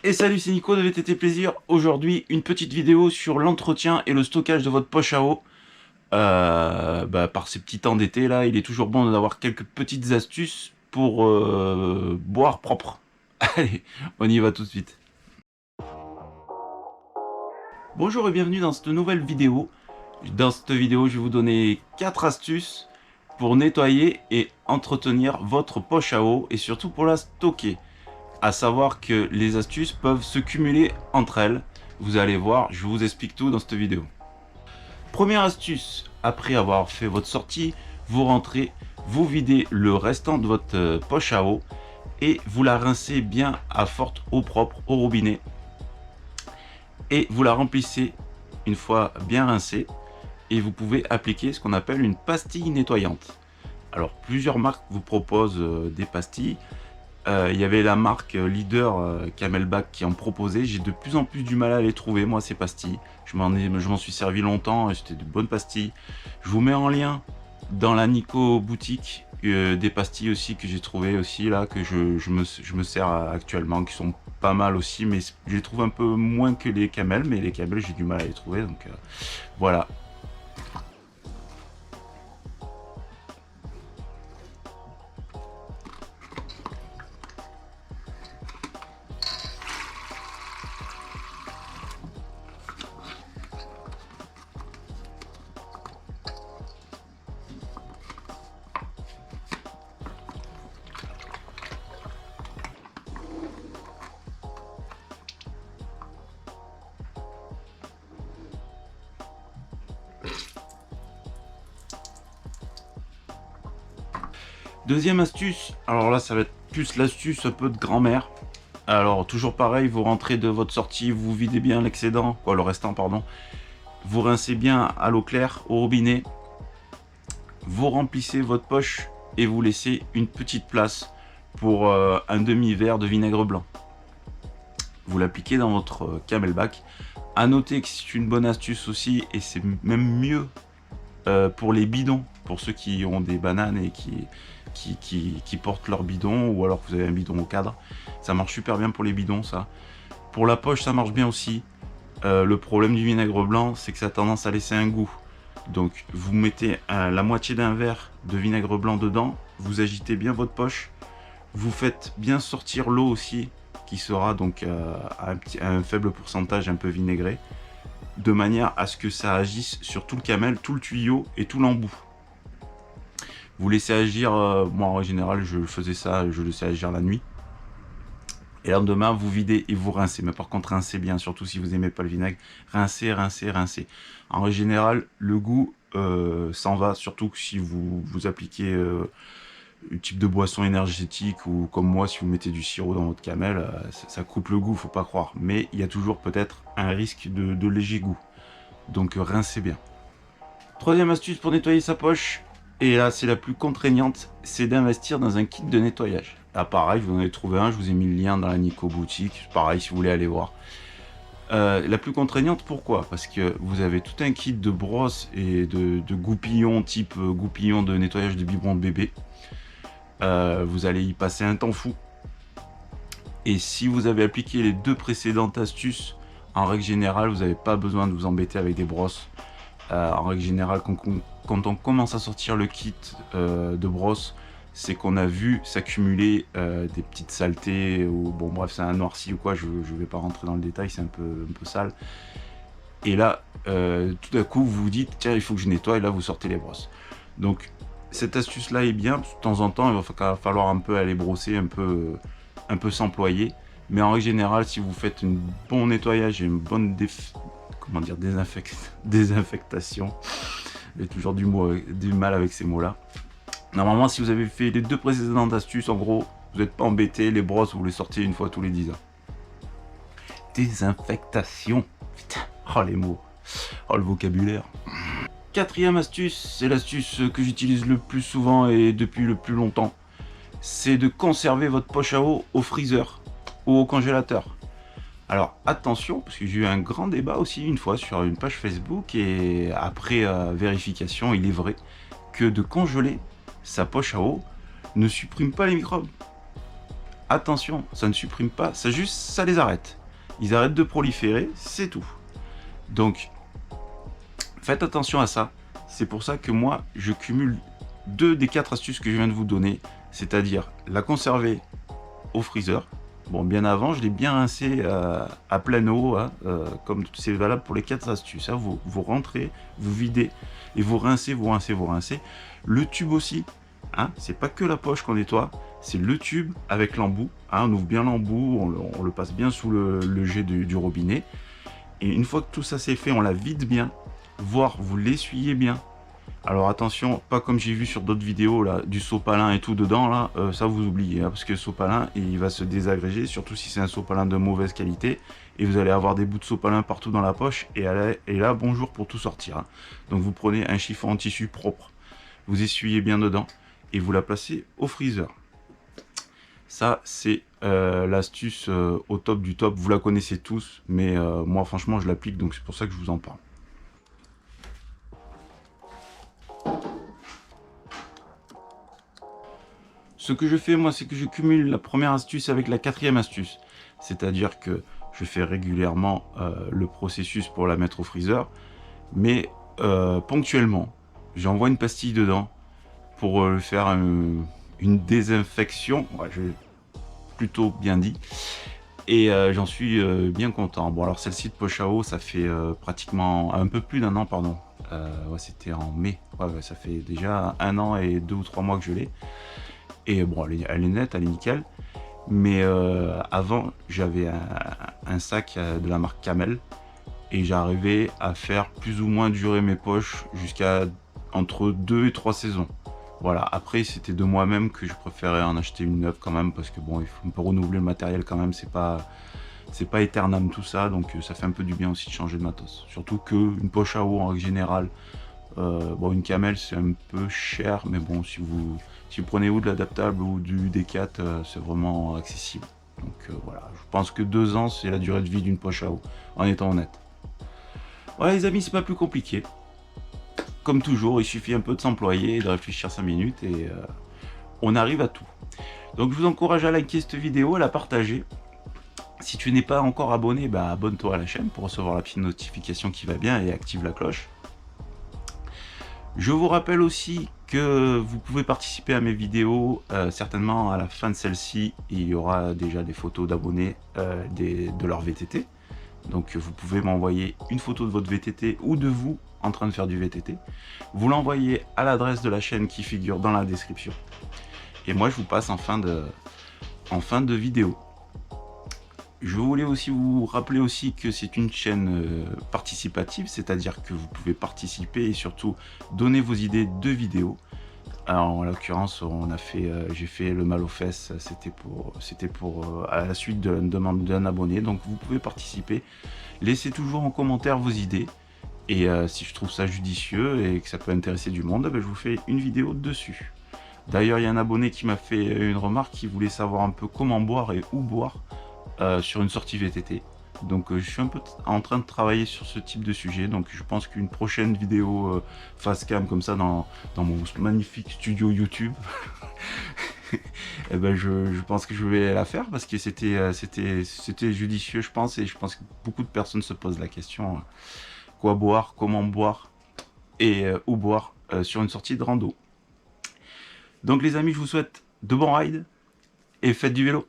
Et salut, c'est Nico de VTT Plaisir. Aujourd'hui, une petite vidéo sur l'entretien et le stockage de votre poche à eau. Par ces petits temps d'été là, il est toujours bon d'avoir quelques petites astuces pour boire propre. Allez, on y va tout de suite. Bonjour et bienvenue dans cette nouvelle vidéo. Dans cette vidéo, je vais vous donner 4 astuces pour nettoyer et entretenir votre poche à eau et surtout pour la stocker. À savoir que les astuces peuvent se cumuler entre elles. Vous allez voir, je vous explique tout dans cette vidéo. Première astuce, après avoir fait votre sortie, vous rentrez, vous videz le restant de votre poche à eau et vous la rincez bien à forte eau propre au robinet. Et vous la remplissez une fois bien rincée et vous pouvez appliquer ce qu'on appelle une pastille nettoyante. Alors plusieurs marques vous proposent des pastilles. Il y avait la marque leader Camelback qui en proposait. J'ai de plus en plus du mal à les trouver, moi, ces pastilles. Je m'en suis servi longtemps et c'était de bonnes pastilles. Je vous mets en lien dans la Nico boutique des pastilles aussi que j'ai trouvé aussi là, que je me sers actuellement, qui sont pas mal aussi, mais je les trouve un peu moins que les Camel, mais les Camel j'ai du mal à les trouver, donc voilà. Deuxième astuce, alors là ça va être plus l'astuce un peu de grand-mère. Alors toujours pareil, vous rentrez de votre sortie, vous videz bien l'excédent, quoi, le restant pardon. Vous rincez bien à l'eau claire au robinet. Vous remplissez votre poche et vous laissez une petite place pour un demi-verre de vinaigre blanc. Vous l'appliquez dans votre Camelback. À noter que c'est une bonne astuce aussi et c'est même mieux pour les bidons, pour ceux qui ont des bananes et qui portent leur bidon, ou alors que vous avez un bidon au cadre. Ça marche super bien pour les bidons, ça. Pour la poche, ça marche bien aussi. Le problème du vinaigre blanc, c'est que ça a tendance à laisser un goût. Donc vous mettez la moitié d'un verre de vinaigre blanc dedans, vous agitez bien votre poche, vous faites bien sortir l'eau aussi, qui sera donc à un faible pourcentage un peu vinaigré, de manière à ce que ça agisse sur tout le camel, tout le tuyau et tout l'embout. Vous laissez agir, moi en général je faisais ça, je laissais agir la nuit. Et le lendemain, vous videz et vous rincez. Mais par contre, rincez bien, surtout si vous n'aimez pas le vinaigre. Rincez, rincez, rincez. En général, le goût s'en va, surtout si vous appliquez un type de boisson énergétique ou comme moi, si vous mettez du sirop dans votre camel, ça coupe le goût, faut pas croire. Mais il y a toujours peut-être un risque de léger goût. Donc rincez bien. Troisième astuce pour nettoyer sa poche, et là c'est la plus contraignante, c'est d'investir dans un kit de nettoyage. Là pareil, vous en avez trouvé un, je vous ai mis le lien dans la Nico boutique, pareil si vous voulez aller voir. La plus contraignante, pourquoi? Parce que vous avez tout un kit de brosse et de goupillons, type goupillons de nettoyage de biberon de bébé. Vous allez y passer un temps fou. Et si vous avez appliqué les deux précédentes astuces, en règle générale, vous n'avez pas besoin de vous embêter avec des brosses. En règle générale, quand on commence à sortir le kit de brosse, c'est qu'on a vu s'accumuler des petites saletés, ou bon bref c'est un noirci ou quoi, je vais pas rentrer dans le détail, c'est un peu sale. Et là, tout à coup, vous vous dites, tiens, il faut que je nettoie, et là vous sortez les brosses. Donc cette astuce là est bien, de temps en temps il va falloir un peu aller brosser, un peu s'employer. Mais en règle générale, si vous faites un bon nettoyage et une bonne désinfectation, j'ai toujours du mal avec ces mots-là. Normalement, si vous avez fait les deux précédentes astuces, en gros, vous n'êtes pas embêté. Les brosses, vous les sortez une fois tous les 10 ans. Désinfectation. Putain, oh les mots. Oh le vocabulaire. Quatrième astuce, c'est l'astuce que j'utilise le plus souvent et depuis le plus longtemps. C'est de conserver votre poche à eau au freezer ou au congélateur. Alors attention, parce que j'ai eu un grand débat aussi une fois sur une page Facebook et après vérification, il est vrai que de congeler sa poche à eau ne supprime pas les microbes. attention, ça ne supprime pas, ça les arrête. Ils arrêtent de proliférer, c'est tout. Donc, faites attention à ça. C'est pour ça que moi, je cumule 2 des 4 astuces que je viens de vous donner, c'est-à-dire la conserver au freezer. Bon, bien avant, je l'ai bien rincé à pleine eau, hein, comme c'est valable pour les 4 astuces. Hein. Vous rentrez, vous videz et vous rincez, vous rincez, vous rincez. Le tube aussi, hein, c'est pas que la poche qu'on nettoie, c'est le tube avec l'embout. Hein, on ouvre bien l'embout, on le passe bien sous le jet du robinet. Et une fois que tout ça c'est fait, on la vide bien, voire vous l'essuyez bien. Alors attention, pas comme j'ai vu sur d'autres vidéos là, du sopalin et tout dedans là, ça vous oubliez, hein, parce que le sopalin il va se désagréger, surtout si c'est un sopalin de mauvaise qualité, et vous allez avoir des bouts de sopalin partout dans la poche, et là bonjour pour tout sortir. Hein. Donc vous prenez un chiffon en tissu propre, vous essuyez bien dedans, et vous la placez au freezer. Ça c'est l'astuce au top du top, vous la connaissez tous, mais moi franchement je l'applique, donc c'est pour ça que je vous en parle. Ce que je fais moi, c'est que je cumule la première astuce avec la 4e astuce. C'est-à-dire que je fais régulièrement le processus pour la mettre au freezer, mais ponctuellement, j'envoie une pastille dedans pour faire une désinfection, ouais, j'ai plutôt bien dit, et j'en suis bien content. Bon alors celle-ci de poche à eau, ça fait pratiquement un peu plus d'1 an, pardon. Ouais, c'était en mai, ouais, ça fait déjà 1 an et 2 ou 3 mois que je l'ai. Et bon, elle est nette, elle est nickel. Mais avant, j'avais un sac de la marque Camel. Et j'arrivais à faire plus ou moins durer mes poches jusqu'à entre 2 et 3 saisons. Voilà, après c'était de moi-même que je préférais en acheter une neuve quand même. Parce que bon, il faut un peu renouveler le matériel quand même. C'est pas éternel tout ça. Donc ça fait un peu du bien aussi de changer de matos. Surtout qu'une poche à eau en règle générale, bon, une Camel c'est un peu cher, mais bon, si vous prenez ou de l'adaptable ou du D4, c'est vraiment accessible. Donc voilà, je pense que 2 ans c'est la durée de vie d'une poche à eau, en étant honnête. Voilà les amis, c'est pas plus compliqué. Comme toujours, il suffit un peu de s'employer et de réfléchir 5 minutes et on arrive à tout. Donc je vous encourage à liker cette vidéo, à la partager. Si tu n'es pas encore abonné, bah, abonne-toi à la chaîne pour recevoir la petite notification qui va bien et active la cloche. Je vous rappelle aussi que vous pouvez participer à mes vidéos, certainement à la fin de celle-ci, il y aura déjà des photos d'abonnés de leur VTT. Donc vous pouvez m'envoyer une photo de votre VTT ou de vous en train de faire du VTT. Vous l'envoyez à l'adresse de la chaîne qui figure dans la description. Et moi je vous passe en fin de vidéo. Je voulais aussi vous rappeler aussi que c'est une chaîne participative, c'est-à-dire que vous pouvez participer et surtout donner vos idées de vidéos. Alors en l'occurrence, j'ai fait le mal aux fesses, c'était pour à la suite de la demande d'un abonné. Donc vous pouvez participer, laissez toujours en commentaire vos idées. Et si je trouve ça judicieux et que ça peut intéresser du monde, ben, je vous fais une vidéo dessus. D'ailleurs, il y a un abonné qui m'a fait une remarque qui voulait savoir un peu comment boire et où boire sur une sortie VTT. Donc je suis un peu en train de travailler sur ce type de sujet. Donc je pense qu'une prochaine vidéo face cam comme ça dans mon magnifique studio YouTube, et ben je pense que je vais la faire parce que c'était judicieux, je pense, et je pense que beaucoup de personnes se posent la question quoi boire, comment boire et où boire sur une sortie de rando. Donc les amis, je vous souhaite de bons rides et faites du vélo.